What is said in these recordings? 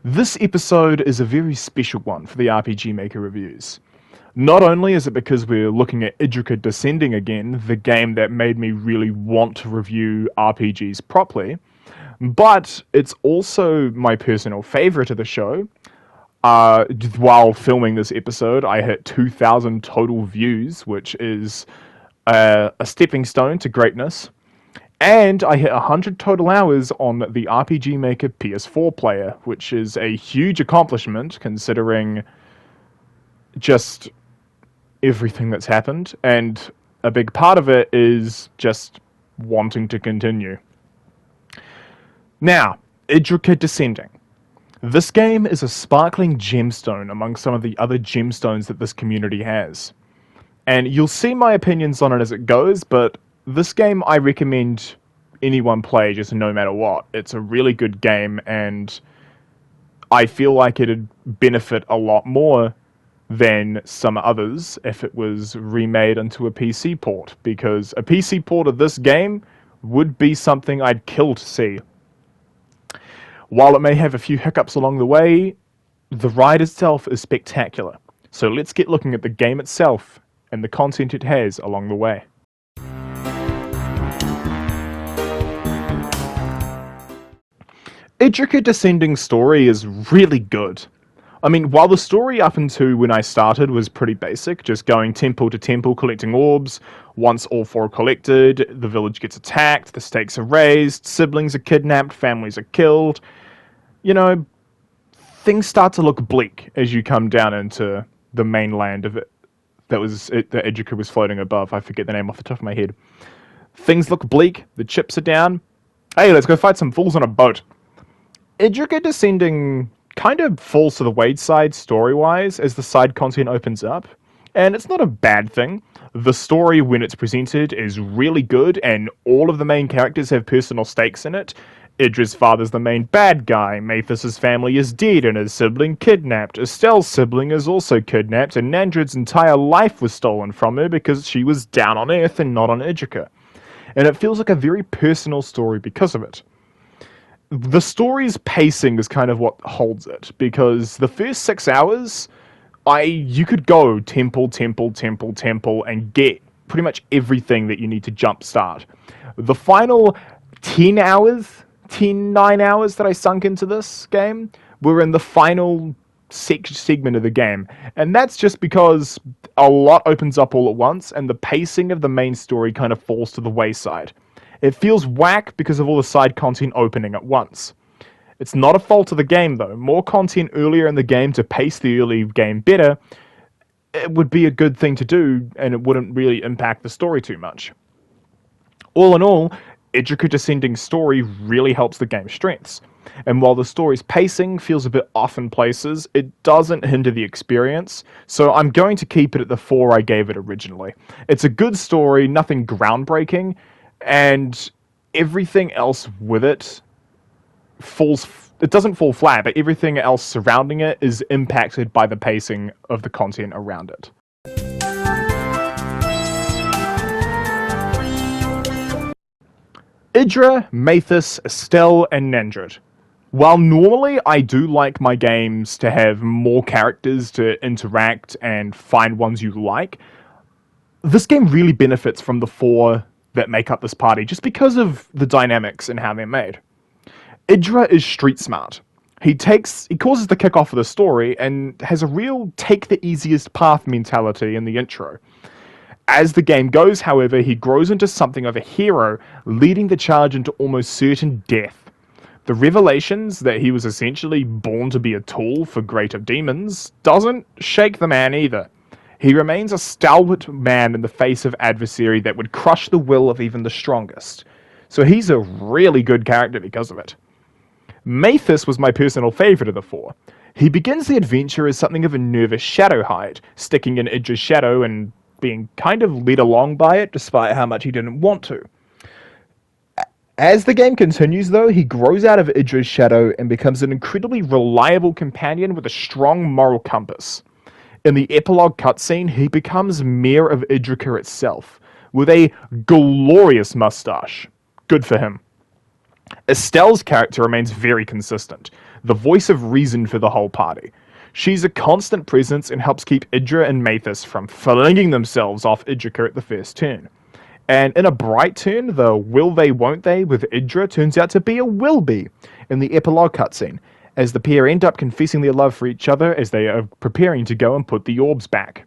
This episode is a very special one for the RPG Maker reviews. Not only is it because we're looking at Idrica Descending again, the game that made me really want to review RPGs properly, but it's also my personal favorite of the show. While filming this episode, I hit 2,000 total views, which is a stepping stone to greatness. And I hit 100 total hours on the RPG Maker Ps4 player, which is a huge accomplishment considering just everything that's happened. And a big part of it is just wanting to continue. Now, Idrica Descending. This game is a sparkling gemstone among some of the other gemstones that this community has. And you'll see my opinions on it as it goes, but this game I recommend anyone play just no matter what. It's a really good game, and I feel like it'd benefit a lot more than some others if it was remade into a PC port, because a PC port of this game would be something I'd kill to see. While it may have a few hiccups along the way, the ride itself is spectacular. So let's get looking at the game itself and the content it has along the way. Idrica Descending's story is really good. I mean, while the story up until when I started was pretty basic, just going temple to temple collecting orbs, once all four are collected, the village gets attacked, the stakes are raised, siblings are kidnapped, families are killed, things start to look bleak as you come down into the mainland of it that Idrica was floating above. I forget the name off the top of my head. Things look bleak, the chips are down. Hey, let's go fight some fools on a boat. Idrica Descending kind of falls to the wayside story-wise as the side content opens up, and it's not a bad thing. The story, when it's presented, is really good, and all of the main characters have personal stakes in it. Idra's father's the main bad guy, Mathis' family is dead and his sibling kidnapped, Estelle's sibling is also kidnapped, and Nandred's entire life was stolen from her because she was down on Earth and not on Idrica. And it feels like a very personal story because of it. The story's pacing is kind of what holds it, because the first 6 hours, you could go temple, and get pretty much everything that you need to jumpstart. The final 9 hours that I sunk into this game were in the final segment of the game, and that's just because a lot opens up all at once, and the pacing of the main story kind of falls to the wayside. It feels whack because of all the side content opening at once. It's not a fault of the game though. More content earlier in the game to pace the early game better, it would be a good thing to do, and it wouldn't really impact the story too much. All in all, Idrica Descending's story really helps the game's strengths. And while the story's pacing feels a bit off in places, it doesn't hinder the experience, so I'm going to keep it at the 4 I gave it originally. It's a good story, nothing groundbreaking, and everything else with it doesn't fall flat, but everything else surrounding it is impacted by the pacing of the content around it. Idra, Mathis, Estelle, and Nandred. While normally I do like my games to have more characters to interact and find ones you like, this game really benefits from the 4 that make up this party just because of the dynamics and how they're made. Idra is street smart. He causes the kickoff of the story and has a real take the easiest path mentality in the intro. As the game goes, however, he grows into something of a hero, leading the charge into almost certain death. The revelations that he was essentially born to be a tool for greater demons doesn't shake the man either. He remains a stalwart man in the face of adversary that would crush the will of even the strongest. So he's a really good character because of it. Mathis was my personal favourite of the 4. He begins the adventure as something of a nervous shadowhide, sticking in Idra's shadow and being kind of led along by it despite how much he didn't want to. As the game continues though, he grows out of Idra's shadow and becomes an incredibly reliable companion with a strong moral compass. In the epilogue cutscene, he becomes Mayor of Idrica itself, with a glorious mustache. Good for him. Estelle's character remains very consistent, the voice of reason for the whole party. She's a constant presence and helps keep Idra and Mathis from flinging themselves off Idrica at the first turn. And in a bright turn, the will they won't they with Idra turns out to be a will be in the epilogue cutscene, as the pair end up confessing their love for each other as they are preparing to go and put the orbs back.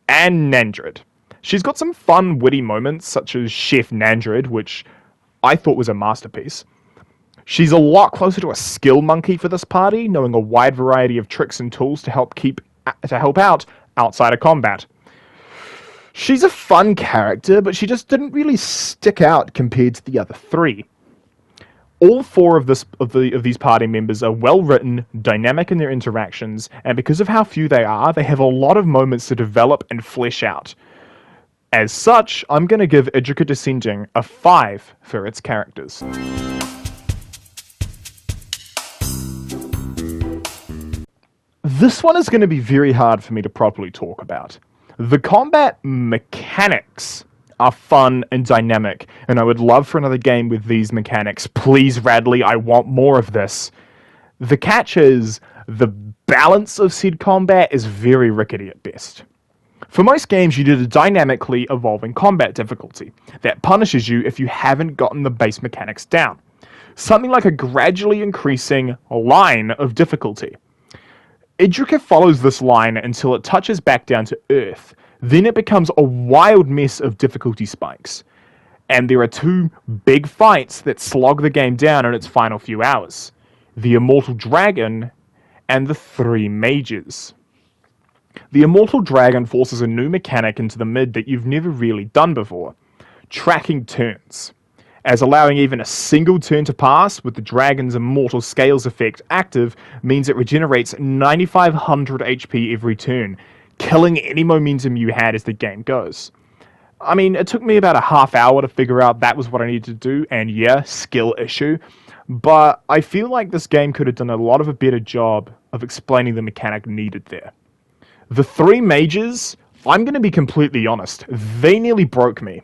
And Nandrid. She's got some fun, witty moments, such as Chef Nandrid, which I thought was a masterpiece. She's a lot closer to a skill monkey for this party, knowing a wide variety of tricks and tools to help out outside of combat. She's a fun character, but she just didn't really stick out compared to the other three. All four of these party members are well written, dynamic in their interactions, and because of how few they have a lot of moments to develop and flesh out. As such, I'm going to give Idrica Descending a 5 for its characters. This one is going to be very hard for me to properly talk about. The combat mechanics are fun and dynamic, and I would love for another game with these mechanics. Please, Radley, I want more of this. The catch is, the balance of said combat is very rickety at best. For most games, you did a dynamically evolving combat difficulty that punishes you if you haven't gotten the base mechanics down. Something like a gradually increasing line of difficulty. Idrica follows this line until it touches back down to Earth. Then it becomes a wild mess of difficulty spikes. And there are two big fights that slog the game down in its final few hours. The Immortal Dragon and the Three Mages. The Immortal Dragon forces a new mechanic into the mid that you've never really done before. Tracking turns. As allowing even a single turn to pass with the dragon's immortal scales effect active means it regenerates 9500 HP every turn, killing any momentum you had as the game goes. I mean, it took me about a half hour to figure out that was what I needed to do, and yeah, skill issue, but I feel like this game could have done a lot of a better job of explaining the mechanic needed there. The Three Mages, I'm going to be completely honest, they nearly broke me.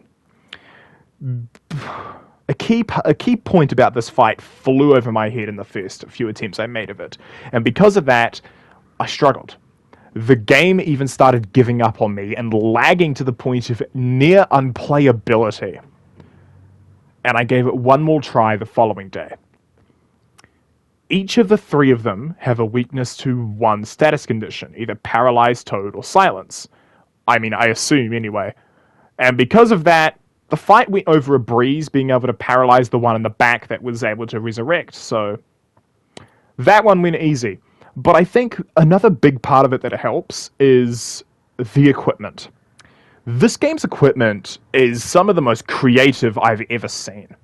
A key point about this fight flew over my head in the first few attempts I made of it, and because of that, I struggled. The game even started giving up on me and lagging to the point of near unplayability. And I gave it one more try the following day. Each of the three of them have a weakness to one status condition, either paralyzed, toad, or silence. I mean, I assume anyway. And because of that, the fight went over a breeze, being able to paralyze the one in the back that was able to resurrect, so that one went easy. But I think another big part of it that helps is the equipment. This game's equipment is some of the most creative I've ever seen.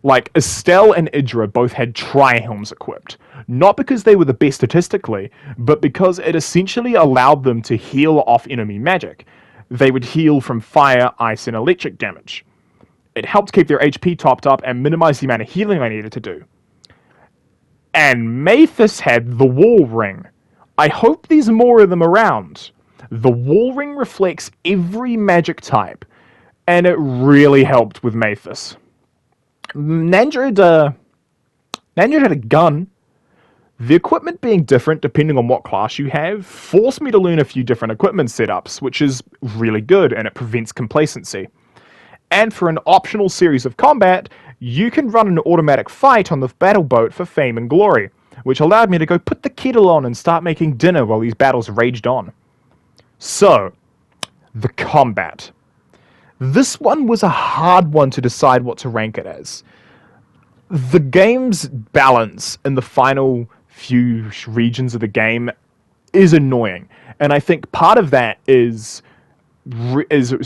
Like, Estelle and Idra both had tri-helms equipped. Not because they were the best statistically, but because it essentially allowed them to heal off enemy magic. They would heal from fire, ice, and electric damage. It helped keep their HP topped up and minimize the amount of healing I needed to do. And Mathis had the wall ring. I hope there's more of them around. The wall ring reflects every magic type, and it really helped with Mathis. Nandrid had a gun. The equipment being different depending on what class you have forced me to learn a few different equipment setups, which is really good and it prevents complacency. And for an optional series of combat, you can run an automatic fight on the battle boat for fame and glory, which allowed me to go put the kettle on and start making dinner while these battles raged on. So, the combat. This one was a hard one to decide what to rank it as. The game's balance in the final few regions of the game is annoying, and I think part of that is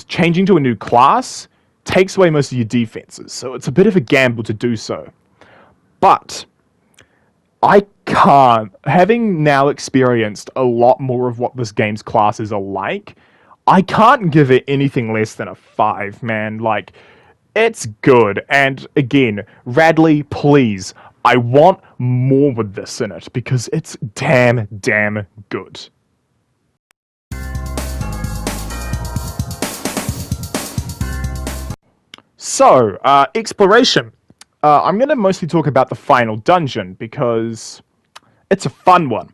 changing to a new class takes away most of your defenses, so it's a bit of a gamble to do so. But I can't, having now experienced a lot more of what this game's classes are like, I can't give it anything less than a 5, man. Like, it's good. And again, Radley, please, I want more with this in it because it's damn good. So, exploration. I'm going to mostly talk about the final dungeon because it's a fun one.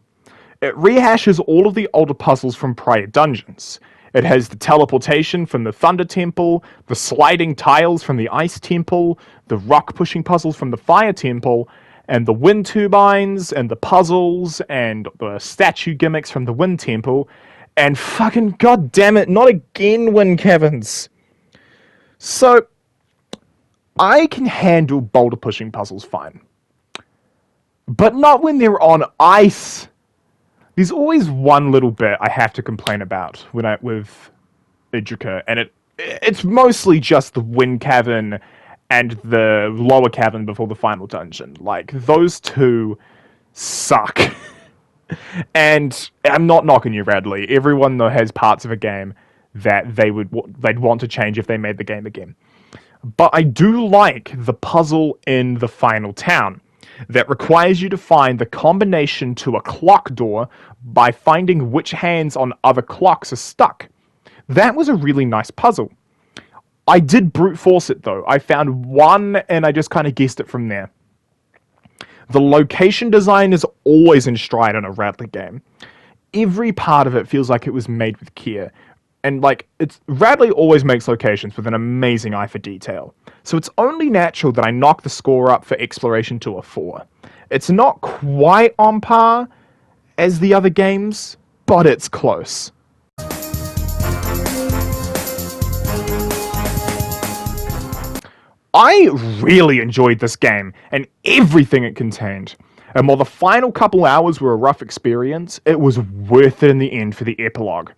It rehashes all of the older puzzles from prior dungeons. It has the teleportation from the Thunder Temple, the sliding tiles from the Ice Temple, the rock pushing puzzles from the Fire Temple, and the wind turbines, and the puzzles, and the statue gimmicks from the Wind Temple, and fucking goddammit, not again, Wind Caverns! So, I can handle boulder pushing puzzles fine. But not when they're on ice! There's always one little bit I have to complain about with Idrica, and it's mostly just the wind cavern and the lower cavern before the final dungeon. Like, those two suck. And I'm not knocking you, Radley. Everyone though has parts of a game that they'd want to change if they made the game again. But I do like the puzzle in the final town that requires you to find the combination to a clock door by finding which hands on other clocks are stuck. That was a really nice puzzle. I did brute force it though. I found one and I just kind of guessed it from there. The location design is always in stride in a Radley game. Every part of it feels like it was made with care. And Radley always makes locations with an amazing eye for detail. So it's only natural that I knock the score up for exploration to a 4. It's not quite on par as the other games, but it's close. I really enjoyed this game and everything it contained. And while the final couple hours were a rough experience, it was worth it in the end for the epilogue.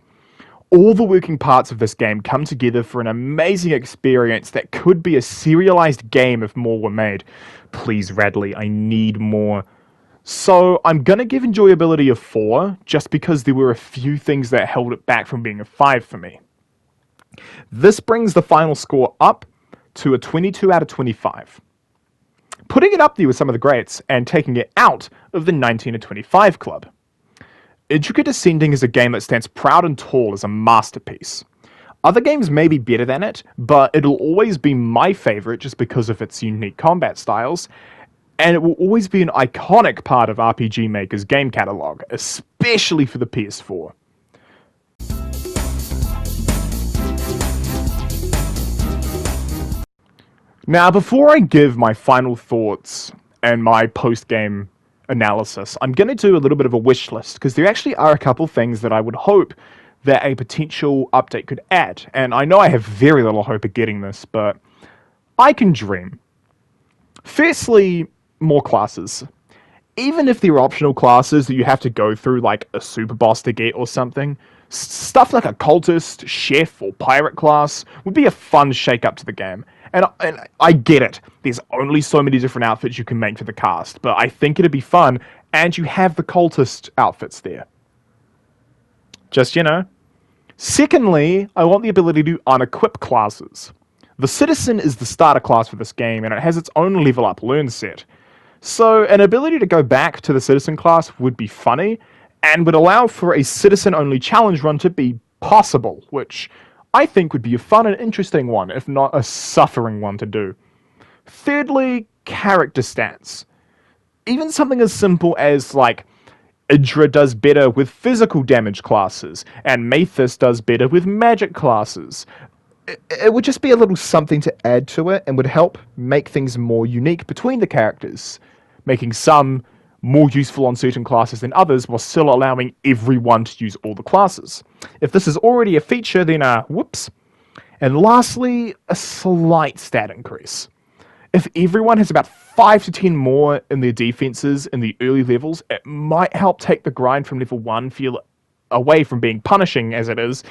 All the working parts of this game come together for an amazing experience that could be a serialized game if more were made. Please, Radley, I need more. So I'm gonna give enjoyability a 4, just because there were a few things that held it back from being a 5 for me. This brings the final score up to a 22 out of 25. Putting it up there with some of the greats, and taking it out of the 19 to 25 club. Idrica Descending is a game that stands proud and tall as a masterpiece. Other games may be better than it, but it'll always be my favourite just because of its unique combat styles, and it will always be an iconic part of RPG Maker's game catalogue, especially for the PS4. Now, before I give my final thoughts and my post-game analysis, I'm going to do a little bit of a wish list, because there actually are a couple things that I would hope that a potential update could add. And I know I have very little hope of getting this, but I can dream. Firstly, more classes. Even if they're optional classes that you have to go through like a super boss to get or something, stuff like a cultist, chef, or pirate class would be a fun shake-up to the game. And I get it. There's only so many different outfits you can make for the cast, but I think it'd be fun, and you have the cultist outfits there. Just, Secondly, I want the ability to unequip classes. The Citizen is the starter class for this game, and it has its own level up learn set. So an ability to go back to the Citizen class would be funny, and would allow for a Citizen-only challenge run to be possible, which I think would be a fun and interesting one, if not a suffering one to do. Thirdly, character stats. Even something as simple as, Idra does better with physical damage classes, and Mathis does better with magic classes. It would just be a little something to add to it, and would help make things more unique between the characters, making some more useful on certain classes than others, while still allowing everyone to use all the classes. If this is already a feature, then whoops. And lastly, a slight stat increase. If everyone has about 5 to 10 more in their defenses in the early levels, it might help take the grind from level 1 feel away from being punishing as it is.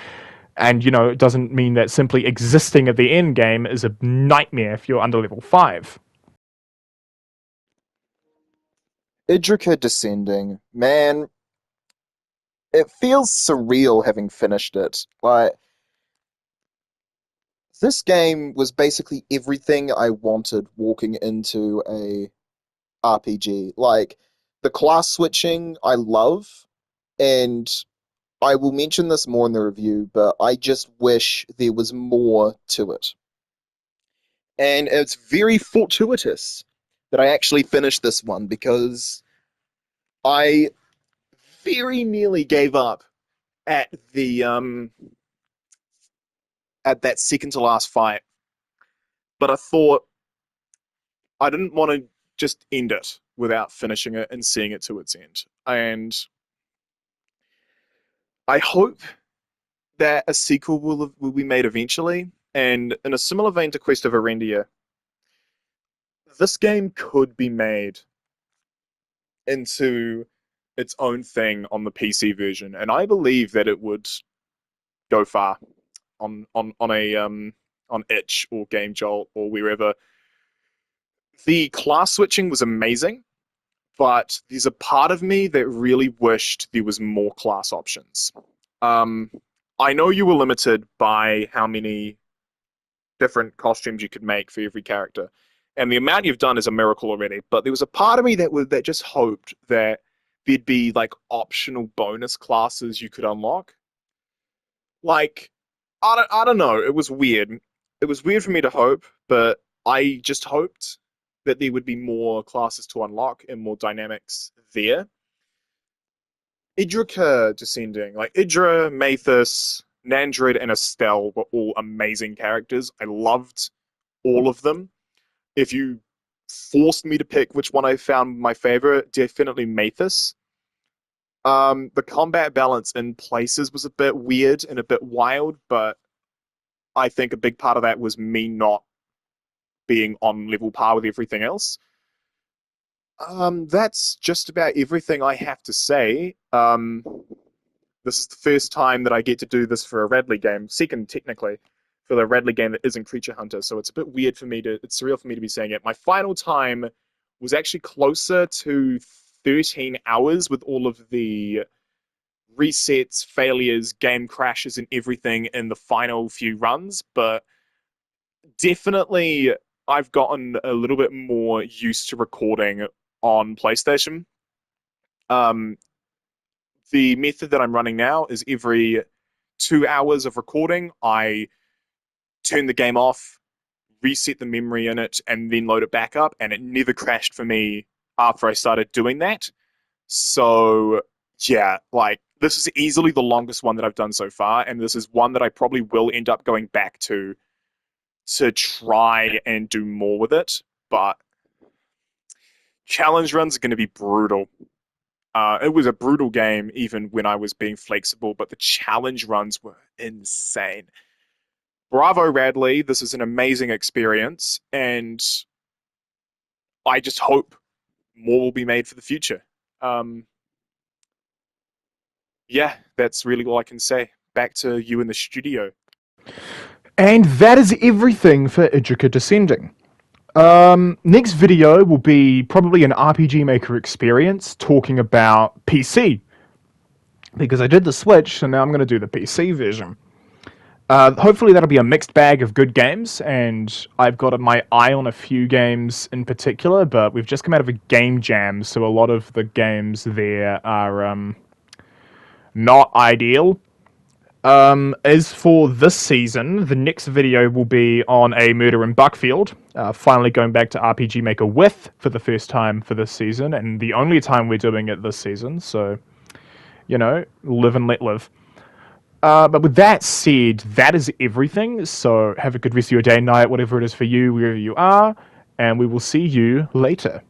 And, it doesn't mean that simply existing at the end game is a nightmare if you're under level 5. Idrica Descending, man, it feels surreal having finished it. This game was basically everything I wanted walking into a RPG. The class switching, I love, and I will mention this more in the review, but I just wish there was more to it. And it's very fortuitous that I actually finished this one because I very nearly gave up at the at that second to last fight, but I thought I didn't want to just end it without finishing it and seeing it to its end. And I hope that a sequel will be made eventually. And in a similar vein to Quest of Erendia, this game could be made into its own thing on the PC version, and I believe that it would go far on a on itch or Game Jolt or wherever. The class switching was amazing, but there's a part of me that really wished there was more class options. Um, I know you were limited by how many different costumes you could make for every character, and the amount you've done is a miracle already. But there was a part of me that just hoped that there'd be like optional bonus classes you could unlock. Like, I don't know. It was weird. It was weird for me to hope, but I just hoped that there would be more classes to unlock and more dynamics there. Idrica descending, like Idra, Mathis, Nandrid, and Estelle were all amazing characters. I loved all of them. If you forced me to pick which one I found my favorite, definitely Mathis. The combat balance in places was a bit weird and a bit wild, but I think a big part of that was me not being on level par with everything else. That's just about everything I have to say. This is the first time that I get to do this for a Radley game. Second, technically, for the Radley game that isn't Creature Hunter. So it's a bit weird for me to, it's surreal for me to be saying it. My final time was actually closer to 13 hours with all of the resets, failures, game crashes, and everything in the final few runs. But definitely, I've gotten a little bit more used to recording on PlayStation. Um, the method that I'm running now is every 2 hours of recording, I turn the game off, reset the memory in it, and then load it back up. And it never crashed for me after I started doing that. So, yeah, like, this is easily the longest one that I've done so far. And this is one that I probably will end up going back to try and do more with it. But challenge runs are going to be brutal. It was a brutal game even when I was being flexible, but the challenge runs were insane. Bravo, Radley. This is an amazing experience, and I just hope more will be made for the future. Um, yeah, that's really all I can say. Back to you in the studio. And that is everything for Idrica Descending. Next video will be probably an RPG Maker experience talking about PC. Because I did the Switch, so now I'm going to do the PC version. Hopefully that'll be a mixed bag of good games, and I've got my eye on a few games in particular, but we've just come out of a game jam, so a lot of the games there are not ideal. As for this season, the next video will be on a murder in Buckfield, finally going back to RPG Maker with for the first time for this season, and the only time we're doing it this season, so, you know, live and let live. But with that said, that is everything. So have a good rest of your day, night, whatever it is for you, wherever you are, and we will see you later.